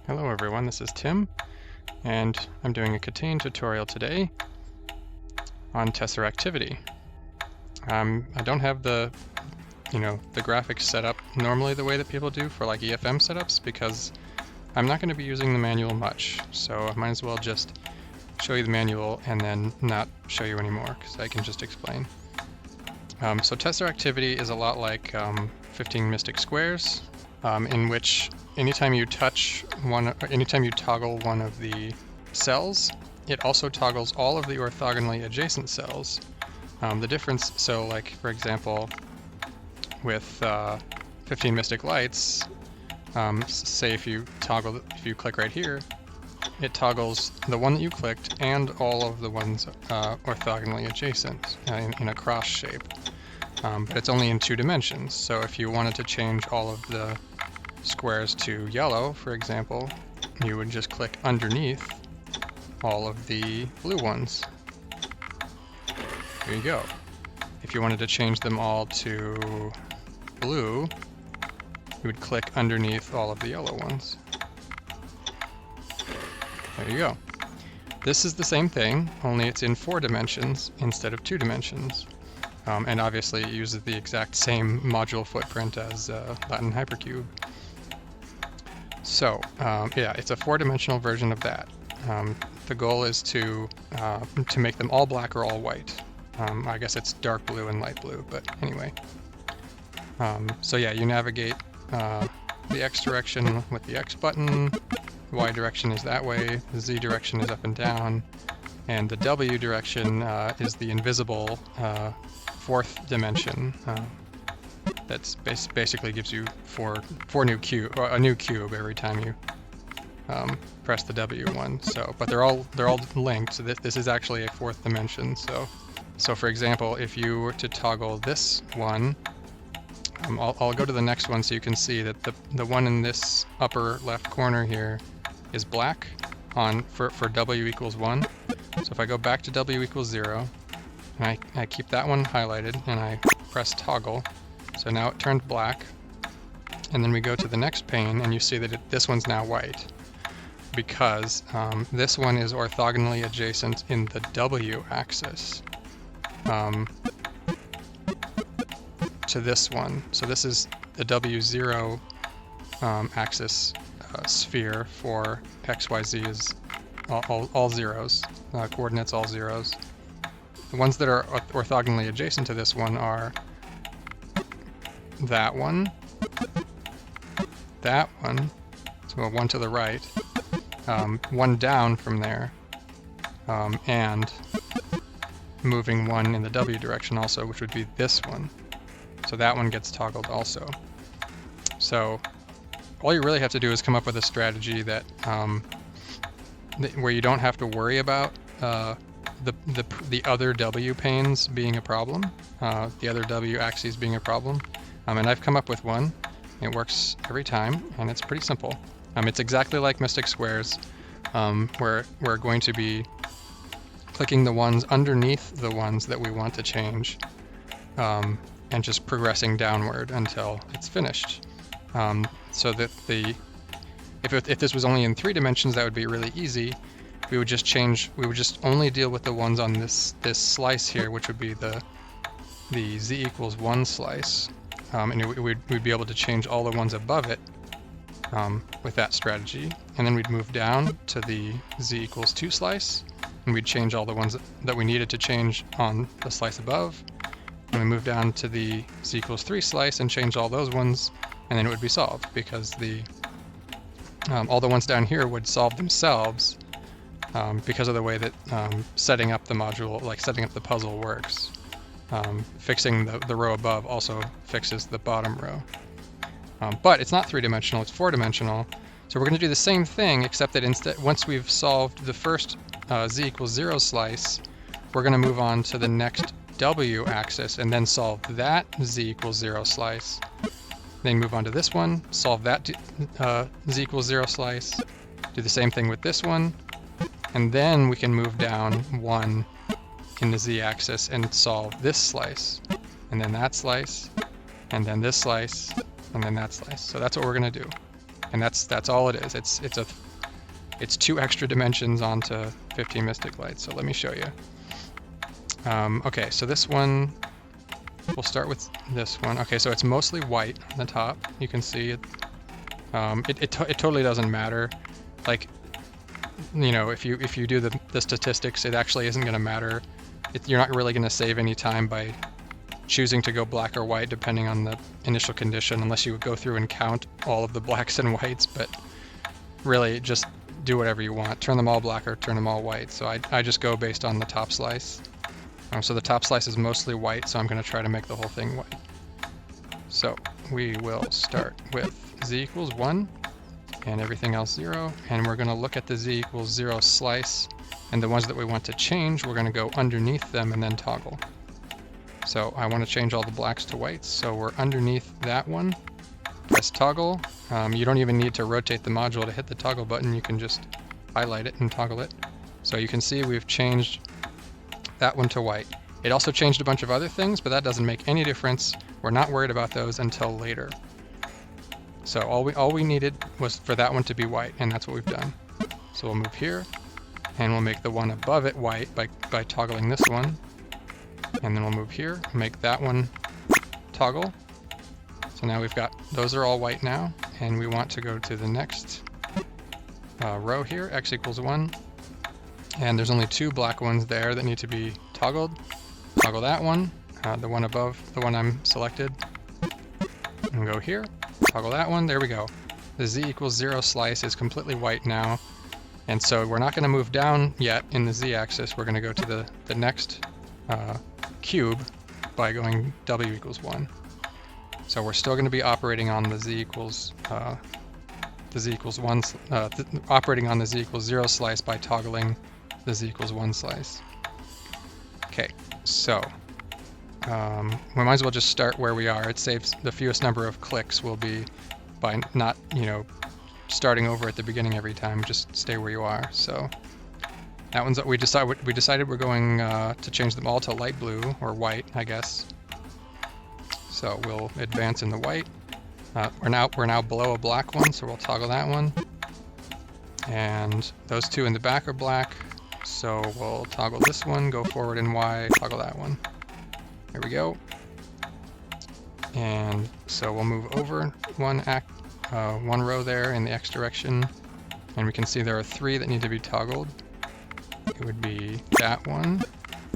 Hello everyone, this is Tim, and I'm doing a KTaNE tutorial today on Tesseractivity. I don't have the graphics set up normally the way that people do for like EFM setups because I'm not going to be using the manual much, so I might as well just show you the manual and then not show you anymore because I can just explain. So Tesseractivity is a lot like 15 Mystic Squares, in which anytime you toggle one of the cells, it also toggles all of the orthogonally adjacent cells. The difference, so like for example, with 15 Mystic Lights, say if you click right here, it toggles the one that you clicked and all of the ones orthogonally adjacent in a cross shape. But it's only in 2 dimensions, so if you wanted to change all of the squares to yellow, for example, you would just click underneath all of the blue ones. There you go. If you wanted to change them all to blue, you would click underneath all of the yellow ones. There you go. This is the same thing, only it's in 4 dimensions instead of 2 dimensions. And obviously it uses the exact same module footprint as Latin Hypercube. So, yeah, it's a 4-dimensional version of that. The goal is to make them all black or all white. I guess it's dark blue and light blue, but anyway. So yeah, you navigate the X direction with the X button, the Y direction is that way, the Z direction is up and down, and the W direction is the invisible 4th dimension. That's basically gives you a new cube every time you press the W one. So, but they're all linked. So this is actually a 4th dimension. So for example, if you were to toggle this one, I'll go to the next one so you can see that the one in this upper left corner here is black for W equals 1. So if I go back to W equals 0, and I keep that one highlighted and I press toggle, so now it turned black, and then we go to the next pane and you see that this one's now white because this one is orthogonally adjacent in the W axis to this one. So this is the W0 axis sphere for XYZ is all zeros, coordinates all zeros. The ones that are orthogonally adjacent to this one are that one, so one to the right, one down from there, and moving one in the W direction also, which would be this one. So that one gets toggled also. So all you really have to do is come up with a strategy that where you don't have to worry about the other W panes being a problem, the other W axes being a problem. And I've come up with one. It works every time, and it's pretty simple. It's exactly like Mystic Squares, where we're going to be clicking the ones underneath the ones that we want to change, and just progressing downward until it's finished. So that if this was only in 3 dimensions, that would be really easy. We would just only deal with the ones on this slice here, which would be the Z equals 1 slice. And we'd be able to change all the ones above it with that strategy. And then we'd move down to the Z equals 2 slice, and we'd change all the ones that we needed to change on the slice above. And we move down to the Z equals 3 slice and change all those ones, and then it would be solved, because all the ones down here would solve themselves because of the way that setting up the module, like setting up the puzzle, works. Fixing the row above also fixes the bottom row. But it's not 3-dimensional, it's 4-dimensional. So we're going to do the same thing, except that once we've solved the first Z equals 0 slice, we're going to move on to the next W axis and then solve that Z equals 0 slice. Then move on to this one, solve that Z equals 0 slice, do the same thing with this one, and then we can move down 1 in the Z-axis and solve this slice, and then that slice, and then this slice, and then that slice. So that's what we're going to do. And that's all it is. It's 2 extra dimensions onto 15 Mystic Lights. So let me show you. Okay, so this one, we'll start with this one. Okay, so it's mostly white on the top. You can see it. It totally doesn't matter. Like, you know, if you do the statistics, it actually isn't going to matter. You're not really going to save any time by choosing to go black or white depending on the initial condition, unless you go through and count all of the blacks and whites. But really, just do whatever you want. Turn them all black or turn them all white. So I just go based on the top slice. So the top slice is mostly white, so I'm going to try to make the whole thing white. So we will start with z equals 1 and everything else 0, and we're going to look at the z equals 0 slice, and the ones that we want to change, we're going to go underneath them and then toggle. So I want to change all the blacks to whites, so we're underneath that one. Press toggle. You don't even need to rotate the module to hit the toggle button. You can just highlight it and toggle it. So you can see we've changed that one to white. It also changed a bunch of other things, but that doesn't make any difference. We're not worried about those until later. So all we needed was for that one to be white, and that's what we've done. So we'll move here, and we'll make the one above it white by toggling this one. And then we'll move here, make that one toggle. So now we've got, those are all white now, and we want to go to the next row here, x equals 1. And there's only 2 black ones there that need to be toggled. Toggle that one, the one above the one I'm selected, and go here. Toggle that one, there we go. The z equals 0 slice is completely white now, and so we're not going to move down yet in the z-axis. We're going to go to the next cube by going w equals 1. So we're still going to be operating on the z equals 1, operating on the z equals 0 slice by toggling the z equals 1 slice. Okay, so we might as well just start where we are. It saves the fewest number of clicks will be by not, you know, starting over at the beginning every time. Just stay where you are. So that one's what we decided we're going to change them all to light blue or white, I guess. So we'll advance in the white. We're now below a black one, so we'll toggle that one. And those 2 in the back are black. So we'll toggle this one, go forward in Y, toggle that one. There we go. And so we'll move over one row there in the X direction. And we can see there are 3 that need to be toggled. It would be that one,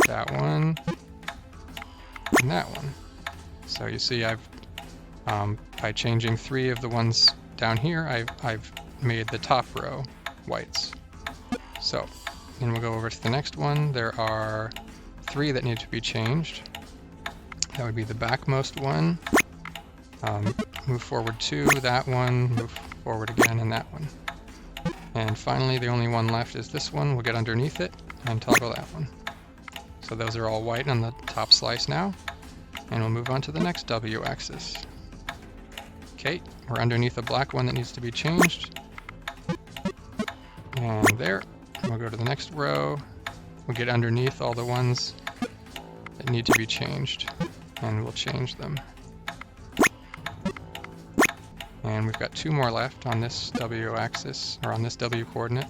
and that one. So you see I've, by changing 3 of the ones down here, I've made the top row whites. So, and we'll go over to the next one. There are 3 that need to be changed. That would be the backmost one. Move forward 2, that one, move forward again, and that one. And finally, the only one left is this one. We'll get underneath it and toggle that one. So those are all white on the top slice now. And we'll move on to the next W axis. Okay, we're underneath a black one that needs to be changed. And there. We'll go to the next row. We'll get underneath all the ones that need to be changed, and we'll change them. And we've got 2 more left on this W axis, or on this W coordinate.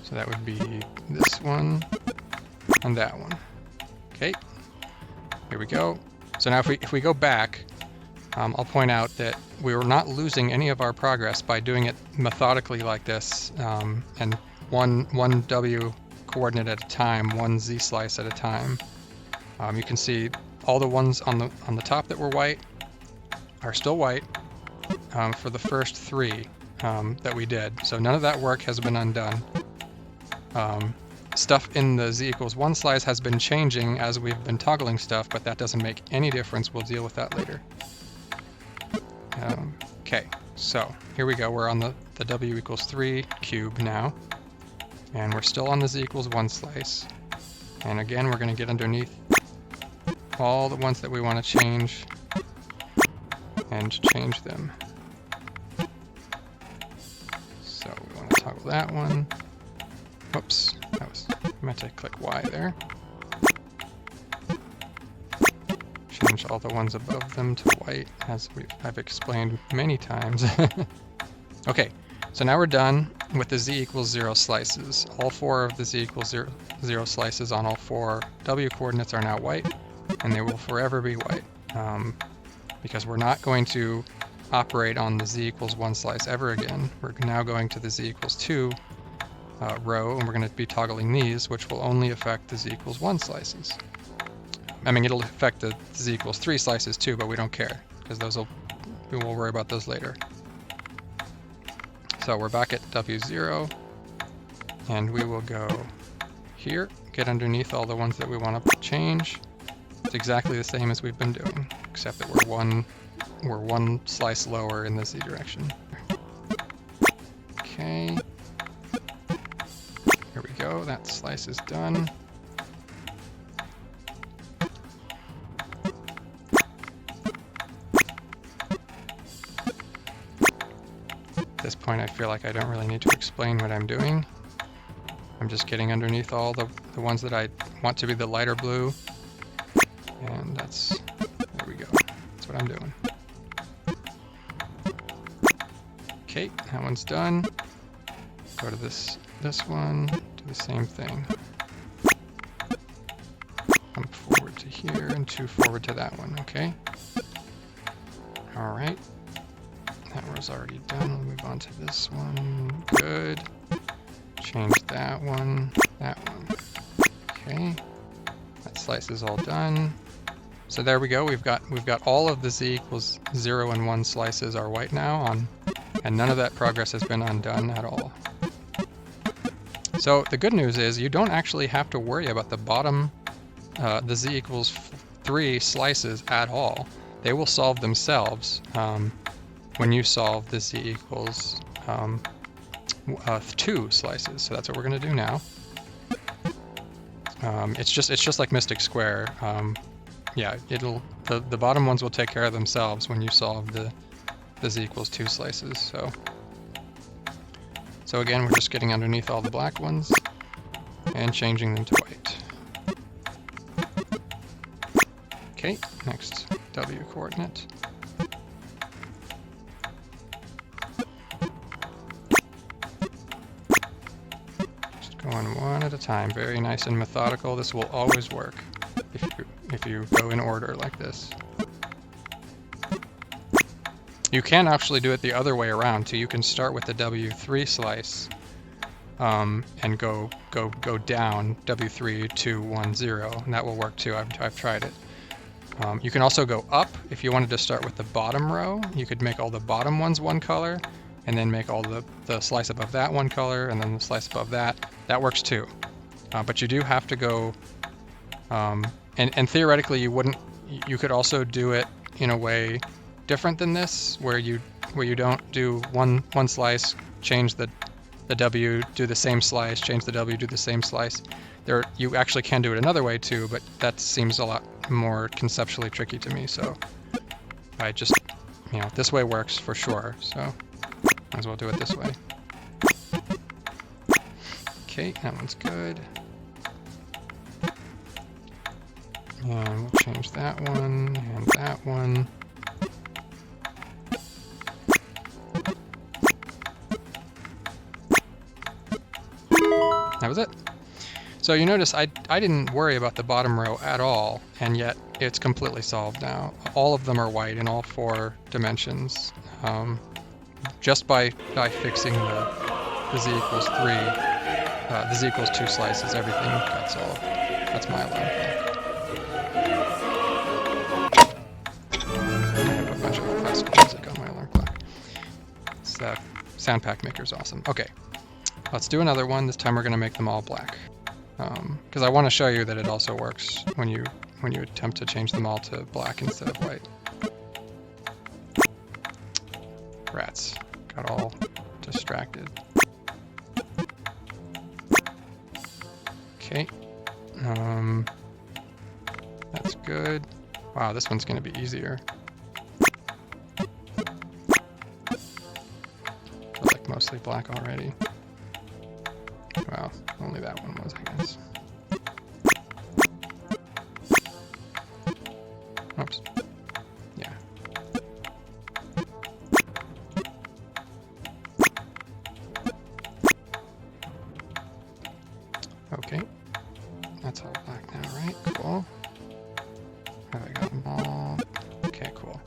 So that would be this one and that one. Okay, here we go. So now if we go back, I'll point out that we were not losing any of our progress by doing it methodically like this, and one W coordinate at a time, one Z slice at a time. You can see all the ones on the top that were white are still white for the first 3 that we did. So none of that work has been undone. Stuff in the Z equals 1 slice has been changing as we've been toggling stuff, but that doesn't make any difference. We'll deal with that later. Okay, so here we go. We're on the W equals 3 cube now, and we're still on the Z equals 1 slice. And again, we're going to get underneath all the ones that we want to change and change them. So we want to toggle that one. Whoops, I meant to click Y there. Change change all the ones above them to white, as I've explained many times. Okay, so now we're done with the z equals 0 slices. All 4 of the z equals 0 slices on all 4 w coordinates are now white, and they will forever be white, because we're not going to operate on the z equals 1 slice ever again. We're now going to the z equals 2 row, and we're going to be toggling these, which will only affect the z equals 1 slices. I mean, it'll affect the z equals 3 slices too, but we don't care, because we will worry about those later. So we're back at W0, and we will go here, get underneath all the ones that we want to change. It's exactly the same as we've been doing, except that we're one slice lower in the z direction. Okay. Here we go, that slice is done. At this point, I feel like I don't really need to explain what I'm doing. I'm just getting underneath all the ones that I want to be the lighter blue. And there we go. That's what I'm doing. Okay, that one's done. Go to this one, do the same thing. Come forward to here and 2 forward to that one, okay? All right. That was already done. We'll move on to this one. Good. Change that one. Okay. That slice is all done. So there we go. We've got all of the z equals 0 and 1 slices are white now and none of that progress has been undone at all. So the good news is you don't actually have to worry about the bottom, the z equals 3 slices at all. They will solve themselves when you solve the z equals 2 slices. So that's what we're going to do now. It's just like Mystic Square. Yeah, the bottom ones will take care of themselves when you solve the z equals 2 slices. So again, we're just getting underneath all the black ones and changing them to white. Okay, next w coordinate. Just going one at a time, very nice and methodical. This will always work if you go in order like this. You can actually do it the other way around too. You can start with the W3 slice and go down W3 to 1 0, and that will work too. I've tried it. You can also go up if you wanted to start with the bottom row. You could make all the bottom ones one color, and then make all the slice above that one color, and then the slice above that. That works too. But you do have to go. And theoretically, you could also do it in a way different than this, where you don't do one slice, change the W, do the same slice, change the W, do the same slice. You actually can do it another way too, but that seems a lot more conceptually tricky to me. So I just, this way works for sure. So might as well do it this way. Okay, that one's good. And we'll change that one and that one. That was it. So you notice I didn't worry about the bottom row at all, and yet it's completely solved now. All of them are white in all 4 dimensions. Just by fixing the z equals 3, the z equals 2 slices, everything got solved. That's my alarm clock. I have a bunch of classical music on my alarm clock. Sound pack maker is awesome. Okay, let's do another one. This time we're going to make them all black. Because I want to show you that it also works when you attempt to change them all to black instead of white. Rats. Got all distracted. Okay. That's good. Wow, this one's going to be easier. I like mostly black already. Well, only that one was, I guess. Oops. Yeah. Okay. That's all black now, right? Cool. Have I got them all? Okay, cool.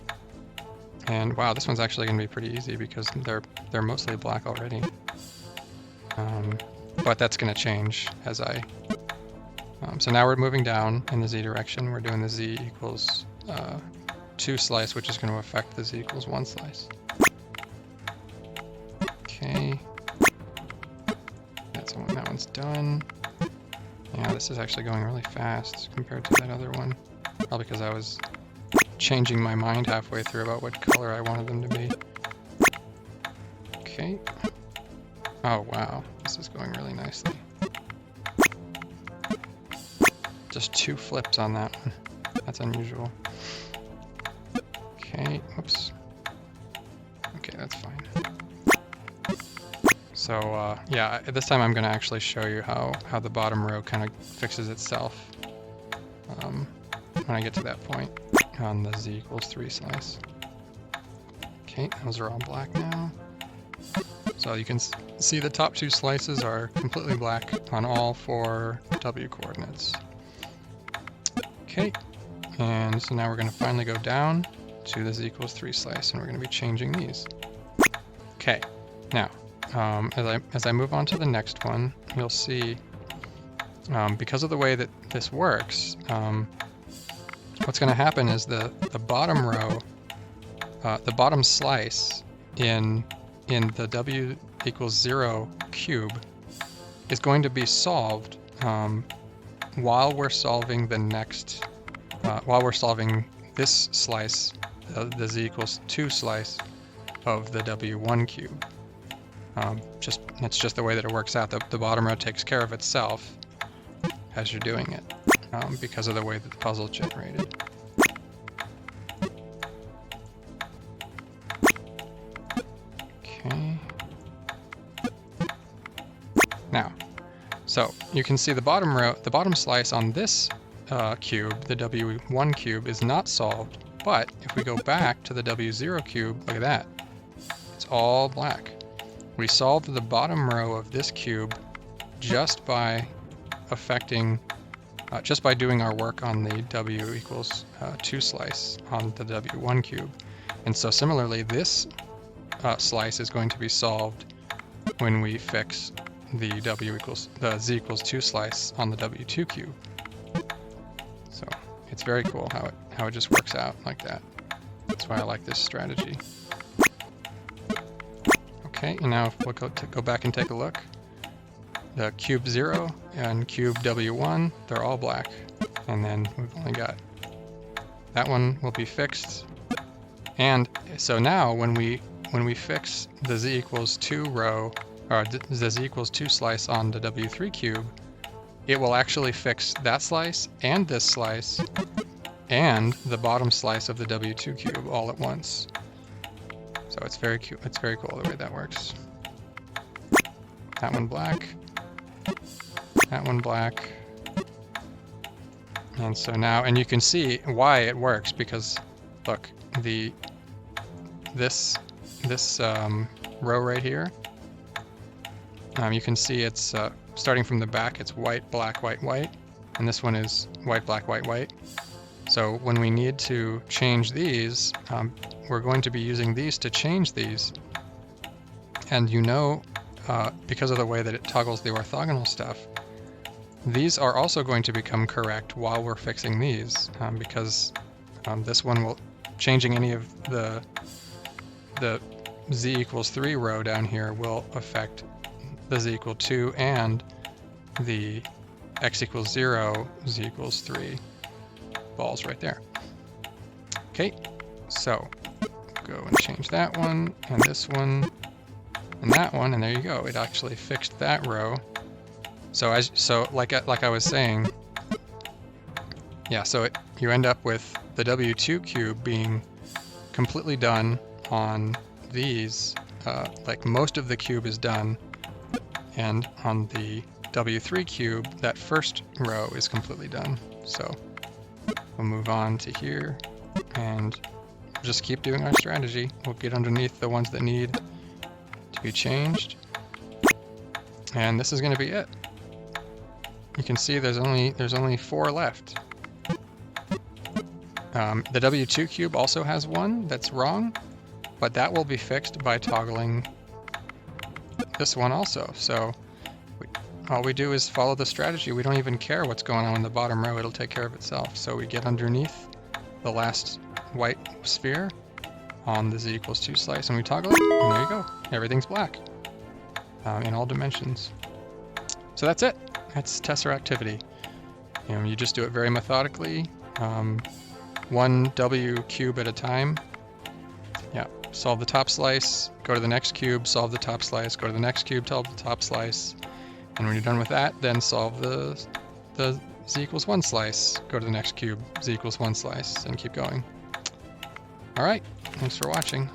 And wow, this one's actually going to be pretty easy because they're mostly black already. But that's going to change as I... so now we're moving down in the z direction. We're doing the z equals 2 slice, which is going to affect the z equals 1 slice. Okay. That one's done. Yeah, this is actually going really fast compared to that other one. Probably because I was changing my mind halfway through about what color I wanted them to be. Okay. Oh wow, this is going really nicely. Just 2 flips on that one. That's unusual. Okay, oops. Okay, that's fine. So yeah, this time I'm going to actually show you how the bottom row kind of fixes itself when I get to that point on the z equals 3 slice. Okay, those are all black now. So you can see the top 2 slices are completely black on all 4 w coordinates. Okay, and so now we're going to finally go down to the z equals 3 slice, and we're going to be changing these. Okay, now as I move on to the next one, you'll see because of the way that this works, what's going to happen is the bottom row, the bottom slice in the w equals 0 cube is going to be solved while we're solving the next, while we're solving this slice, the z equals 2 slice of the w1 cube. That's just the way that it works out. The bottom row takes care of itself as you're doing it, because of the way that the puzzle is generated. Okay. Now, so you can see the bottom row, the bottom slice on this cube, the w1 cube, is not solved. But if we go back to the w0 cube, look at that. It's all black. We solved the bottom row of this cube just by affecting, just by doing our work on the w equals 2 slice on the w1 cube. And so similarly, this slice is going to be solved when we fix the z equals 2 slice on the w2 cube. So it's very cool how it just works out like that. That's why I like this strategy. Okay, and now if we'll go back and take a look. The cube 0 and cube w1, they're all black. And then we've only got that one will be fixed. And so now when we fix the z equals 2 row, or the z equals 2 slice on the w3 cube, it will actually fix that slice and this slice and the bottom slice of the w2 cube all at once. So it's very cute. It's very cool the way that works. That one black. That one black. And so now, and you can see why it works, because look, this row right here, you can see it's starting from the back, it's white, black, white, white, and this one is white, black, white, white. So when we need to change these, we're going to be using these to change these. And you know, because of the way that it toggles the orthogonal stuff, these are also going to become correct while we're fixing these, because this one will, changing any of the z equals 3 row down here will affect the z equal 2 and the x equals 0, z equals 3 balls right there. Okay, so go and change that one, and this one, and that one, and there you go. It actually fixed that row. So like I was saying, yeah. So you end up with the w2 cube being completely done on these. Like most of the cube is done, and on the w3 cube, that first row is completely done. So we'll move on to here. And just keep doing our strategy. We'll get underneath the ones that need to be changed. And this is going to be it. You can see there's only 4 left. The W2 cube also has one that's wrong, but that will be fixed by toggling this one also. So all we do is follow the strategy. We don't even care what's going on in the bottom row. It'll take care of itself. So we get underneath the last white sphere on the z=2 slice, and we toggle it, and there you go. Everything's black in all dimensions. So that's it. That's Tesseractivity. You just do it very methodically, one W cube at a time. Yeah, solve the top slice, go to the next cube, solve the top slice, go to the next cube, solve the top slice, and when you're done with that, then solve the z=1 slice, go to the next cube, z=1 slice, and keep going. All right, thanks for watching.